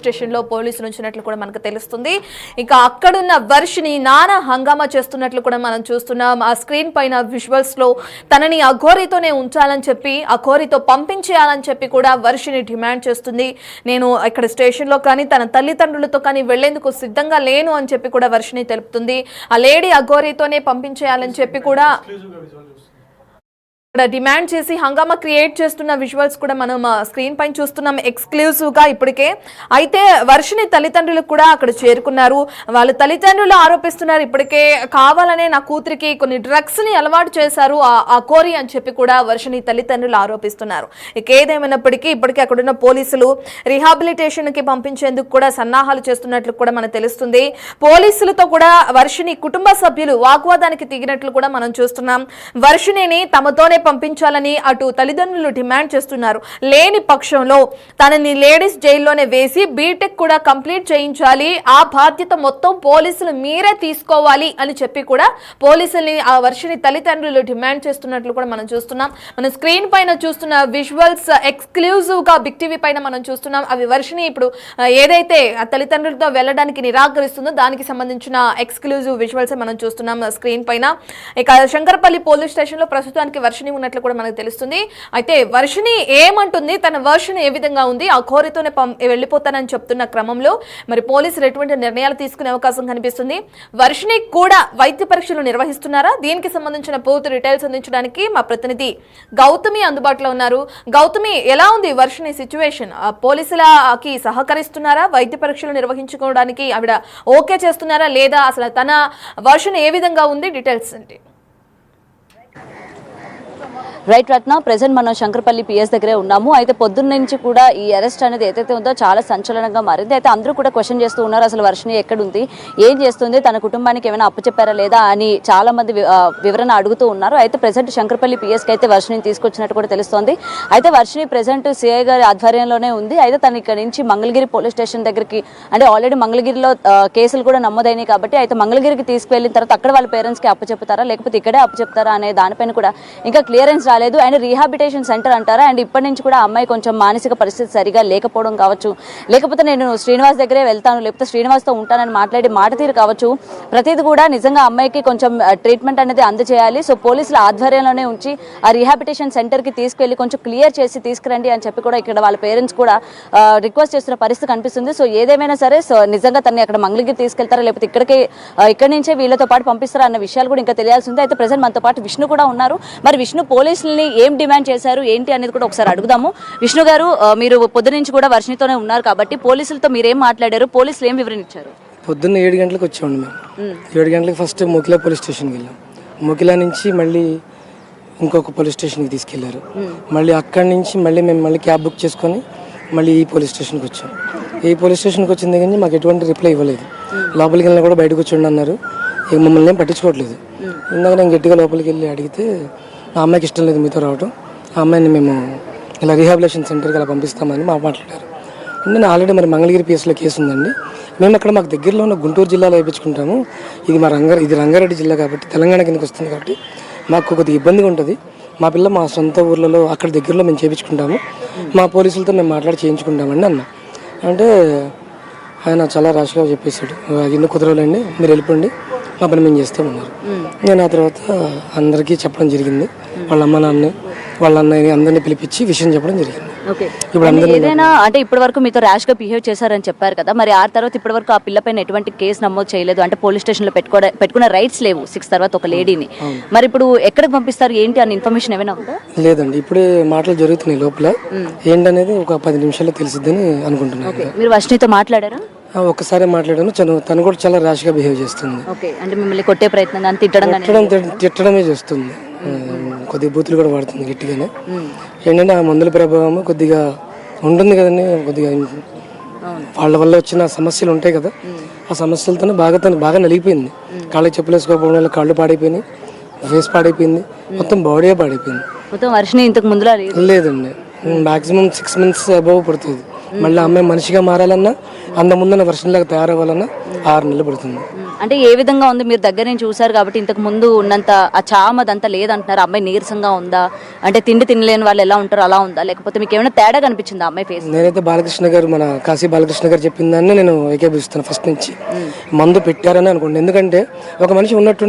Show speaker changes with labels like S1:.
S1: Station లో పోలీసులు ఉంచినట్లు కూడా మనకు తెలుస్తుంది. ఇక అక్కడున్న వర్షిని నానా హంగామా చేస్తున్నట్లు కూడా మనం చూస్తున్నాం. ఆ స్క్రీన్ పైన విజువల్స్ లో తనని అఘోరితోనే ఉంచాలని చెప్పి అఘోరితో పంపించేయాలని చెప్పి కూడా వర్షిని డిమాండ్ చేస్తుంది. నేను ఇక్కడ స్టేషన్ లో కానీ తన తల్లిదండ్రులతో కానీ వెళ్లేందుకు సిద్ధంగా లేను అని చెప్పి కూడా వర్షిని తెలుపుతుంది. ఆ లేడీ అఘోరితోనే పంపించేయాలని చెప్పి కూడా డిమాండ్ చేసి హంగామా క్రియేట్ చేస్తున్న విజువల్స్ కూడా మనం స్క్రీన్ పైన చూస్తున్నాం ఎక్స్క్లూజివ్ గా ఇప్పటికే. అయితే వర్షిని తల్లిదండ్రులకు కూడా అక్కడ చేరుకున్నారు. వాళ్ళ తల్లిదండ్రులు ఆరోపిస్తున్నారు ఇప్పటికే కావాలనే నా కూతురికి కొన్ని డ్రగ్స్ ని అలవాటు చేశారు ఆ కోరి అని చెప్పి కూడా వర్షిని తల్లిదండ్రులు ఆరోపిస్తున్నారు. ఇక ఏదేమైనప్పటికీ ఇప్పటికే అక్కడున్న పోలీసులు రిహాబిలిటేషన్ కి పంపించేందుకు కూడా సన్నాహాలు చేస్తున్నట్లు కూడా మనకు తెలుస్తుంది. పోలీసులతో కూడా వర్షిని కుటుంబ సభ్యులు వాగ్వాదానికి దిగినట్లు కూడా మనం చూస్తున్నాం. వర్షినిని తమతోనే పంపించాలని అటు తల్లిదండ్రులు డిమాండ్ చేస్తున్నారు. లేని పక్షంలో తనని లేడీస్ జైల్లోనే వేసి బీటెక్ కూడా కంప్లీట్ చేయించాలి, ఆ బాధ్యత మొత్తం పోలీసులు మీరే తీసుకోవాలి అని చెప్పి కూడా పోలీసుల్ని ఆ వర్షిని తల్లిదండ్రులు డిమాండ్ చేస్తున్నట్లు కూడా మనం చూస్తున్నాం. మనం స్క్రీన్ పైన చూస్తున్న విజువల్స్ ఎక్స్క్లూజివ్ గా బిగ్ టీవీ పైన మనం చూస్తున్నాం. అవి వర్షిని ఇప్పుడు ఏదైతే ఆ తల్లిదండ్రులతో వెళ్ళడానికి నిరాకరిస్తుందో దానికి సంబంధించిన ఎక్స్క్లూజివ్ విజువల్స్ మనం చూస్తున్నాం స్క్రీన్ పైన. ఇక శంకరపల్లి పోలీస్ స్టేషన్ లో ప్రస్తుతానికి వర్షిని ఉన్నట్లు కూడా మనకు తెలుస్తుంది. అయితే వర్షిని ఏమంటుంది, తన వర్షన్ ఏ విధంగా ఉంది, ఆ కోరితోనే వెళ్ళిపోతానని చెప్తున్న క్రమంలో మరి పోలీసులు ఎటువంటి నిర్ణయాలు తీసుకునే అవకాశం కనిపిస్తుంది. వర్షిని కూడా వైద్య పరీక్షలు నిర్వహిస్తున్నారా? దీనికి సంబంధించిన పూర్తి డీటెయిల్స్ అందించడానికి మా ప్రతినిధి గౌతమి అందుబాటులో ఉన్నారు. గౌతమి, ఎలా ఉంది వర్షిని సిచ్యువేషన్? పోలీసులకి సహకరిస్తున్నారా? వైద్య పరీక్షలు నిర్వహించుకోవడానికి ఆవిడ ఓకే చేస్తున్నారా లేదా? అసలు తన వర్షన్ ఏ విధంగా ఉంది? డీటెయిల్స్ ఏంటి?
S2: రైట్ రత్న, ప్రెసెంట్ మనం శంకరపల్లి పిఎస్ దగ్గరే ఉన్నాము. అయితే పొద్దున్న నుంచి కూడా ఈ అరెస్ట్ అనేది ఏదైతే ఉందో చాలా సంచలనంగా మారింది. అయితే అందరూ కూడా క్వశ్చన్ చేస్తూ ఉన్నారు, అసలు వర్షిని ఎక్కడుంది, ఏం చేస్తుంది, తన కుటుంబానికి ఏమైనా అప్పచెప్పారా లేదా అని చాలా మంది వివరణ అడుగుతూ ఉన్నారు. అయితే ప్రెసెంట్ శంకరపల్లి పిఎస్కి అయితే వర్షిని తీసుకొచ్చినట్టు కూడా తెలుస్తోంది. అయితే వర్షిని ప్రెసెంట్ సిఐ గారి ఆధ్వర్యంలోనే ఉంది. అయితే తను ఇక్కడ నుంచి మంగళగిరి పోలీస్ స్టేషన్ దగ్గరికి, అంటే ఆల్రెడీ మంగళగిరిలో కేసులు కూడా నమోదైనాయి కాబట్టి అయితే మంగళగిరికి తీసుకువెళ్ళిన తర్వాత అక్కడ వాళ్ళ పేరెంట్స్కి అప్పచెప్తారా లేకపోతే ఇక్కడే అప్పచెప్తారా అనే దానిపైన కూడా ఇంకా క్లియరెన్స్ రాలేదు. అండ్ రీహాబిలిటేషన్ సెంటర్ అంటారా, అండ్ ఇప్పటి నుంచి కూడా అమ్మాయి కొంచెం మానసిక పరిస్థితి సరిగా లేకపోవడం కావచ్చు, లేకపోతే నేను శ్రీనివాస్ దగ్గరే వెళ్తాను లేకపోతే శ్రీనివాస్తో ఉంటానని మాట్లాడి మాట తీరు కావచ్చు, ప్రతిదీ కూడా నిజంగా అమ్మాయికి కొంచెం ట్రీట్మెంట్ అనేది అందజేయాలి. సో పోలీసుల ఆధ్వర్యంలోనే ఉంచి ఆ రీహాబిలిటేషన్ సెంటర్కి తీసుకెళ్లి కొంచెం క్లియర్ చేసి తీసుకురండి అని చెప్పి కూడా ఇక్కడ వాళ్ళ పేరెంట్స్ కూడా రిక్వెస్ట్ చేస్తున్న పరిస్థితి కనిపిస్తుంది. సో ఏదేమైనా సరే సో నిజంగా తనని అక్కడ మంగళగిరి తీసుకెళ్తారా లేకపోతే ఇక్కడి నుంచే వీళ్ళతో పాటు పంపిస్తారా అన్న విషయాలు కూడా ఇంకా తెలియాల్సి ఉంది. అయితే ప్రెసెంట్ మనతో పాటు విష్ణు కూడా ఉన్నారు. మరి విష్ణు పోలీసుల్ని ఏం డిమాండ్ చేశారు ఏంటి అనేది కూడా ఒకసారి అడుగుదాము. విష్ణు గారు, మీరు పొద్దు నుంచి కూడా వర్షినితోనే ఉన్నారు కాబట్టి పోలీసులతో మీరేం మాట్లాడారు, పోలీసులు ఏం వివరణ ఇచ్చారు?
S3: పొద్దున్న 7 గంటలకు వచ్చామండి మేము. 7 గంటలకు ఫస్ట్ మోకిలా పోలీస్ స్టేషన్కి వెళ్ళాం. మోకిలా నుంచి మళ్ళీ ఇంకొక పోలీస్ స్టేషన్కి తీసుకెళ్లారు. మళ్ళీ అక్కడి నుంచి మేము క్యాబ్ బుక్ చేసుకొని మళ్ళీ ఈ పోలీస్ స్టేషన్కి వచ్చాం. ఈ పోలీస్ స్టేషన్కి వచ్చిన దగ్గర నుంచి మాకు ఎటువంటి రిప్లై ఇవ్వలేదు. లోపలికి వెళ్ళినా కూడా బయటకు వచ్చి అన్నారు, ఇక మమ్మల్ని ఏం పట్టించుకోవట్లేదు. ఇందాక నేను గట్టిగా లోపలికి వెళ్ళి అడిగితే ఆ అమ్మాయికి ఇష్టం లేదు మీతో రావటం, ఆ అమ్మాయిని మేము ఇలా రీహాబిలిటేషన్ సెంటర్కి అలా పంపిస్తామని మాట్లాడారు. నేను ఆల్రెడీ మరి మంగళగిరి పిఎస్లో కేసు ఉందండి, మేము అక్కడ మాకు దగ్గరలో ఉన్న గుంటూరు జిల్లాలో వేయించుకుంటాము, ఇది రంగారెడ్డి జిల్లా కాబట్టి తెలంగాణ కిందకి వస్తుంది కాబట్టి మాకు కొద్దిగా ఇబ్బందిగా ఉంటుంది, మా పిల్ల మా సొంత ఊర్లలో అక్కడ దగ్గరలో మేము చేయించుకుంటాము, మా పోలీసులతో మేము మాట్లాడి చేయించుకుంటామండి అన్న. అంటే ఆయన చాలా రాష్గా చెప్పేశాడు, ఎన్నో కుదరలేండి మీరు వెళ్ళిపోండి, మా పని మేము చేస్తామన్నారు. నేను ఆ తర్వాత అందరికీ చెప్పడం జరిగింది, వాళ్ళ అమ్మ నాన్న వాళ్ళ అన్నయ్యని అందరినీ పిలిపించి విషయం చెప్పడం జరిగింది.
S2: ఇప్పుడు ఏదైనా అంటే ఇప్పటి వరకు మీతో ర్యాష్ గా బిహేవ్ చేశారని చెప్పారు కదా, మరి ఆ తర్వాత ఇప్పటి వరకు ఆ పిల్లపైన ఎటువంటి కేసు నమోదు చేయలేదు, అంటే పోలీస్ స్టేషన్ లో పెట్టుకున్న రైట్స్ లేవు 6 తర్వాత ఒక లేడీని, మరి ఇప్పుడు ఎక్కడికి పంపిస్తారు ఏంటి అన్న ఇన్ఫర్మేషన్ ఏమైనా ఉందా?
S3: లేదండి, ఇప్పుడే మాటలు జరుగుతున్నాయి లోపల, ఏంటనేది ఒక 10 నిమిషాల్లో తెలిసిద్దని అనుకుంటున్నాను.
S2: మీరు వర్షినితో మాట్లాడారా?
S3: ఒక్కసారి మాట్లాడాను, తను కూడా చాలా ర్యాష్ గా బిహేవ్ చేస్తుంది.
S2: అంటే మిమ్మల్ని కొట్టే ప్రయత్నం
S3: తిట్టడమే చేస్తుంది, కొద్దిగా బూతులు కూడా వాడుతుంది గట్టిగానే. ఏంటంటే ఆ మందుల ప్రభావం కొద్దిగా ఉంటుంది కదండి, కొద్దిగా వాళ్ళ వల్ల వచ్చిన సమస్యలు ఉంటాయి కదా, ఆ సమస్యలతోనే బాగా నలిగిపోయింది. కాళ్ళకి చెప్పులు వేసుకోకపోవడం వల్ల కాళ్ళు పాడైపోయినాయి, ఫేస్ పాడైపోయింది, మొత్తం బాడీ పాడైపోయింది.
S2: వర్షిని ఇంతకు ముందులా
S3: లేదండి, మాక్సిమం 6 months అబౌవ్ పడుతుంది మళ్ళీ ఆ అమ్మాయి మనిషిగా మారాలన్నా అంత ముందున్న వర్షంలాగా తయారవ్వాలన్నా 6 నెలలు పడుతుంది.
S2: అంటే ఏ విధంగా ఉంది, మీరు దగ్గర నుంచి చూసారు కాబట్టి ఇంతకు ముందు ఉన్నంత ఆ చామదంతా లేదంటున్నారు. అమ్మాయి నీరసంగా ఉందా, అంటే తిండి తినలేని వాళ్ళు ఎలా ఉంటారో అలా ఉందా, లేకపోతే మీకు ఏమైనా తేడా కనిపించిందా అమ్మాయి ఫేస్?
S3: నేనైతే బాలకృష్ణ గారు, మన కాశీ బాలకృష్ణ గారు చెప్పిన దాన్ని నేను ఏకీభవిస్తాను ఫస్ట్ నుంచి. మందు పెట్టారని అనుకోండి, ఎందుకంటే ఒక మనిషి ఉన్నట్టు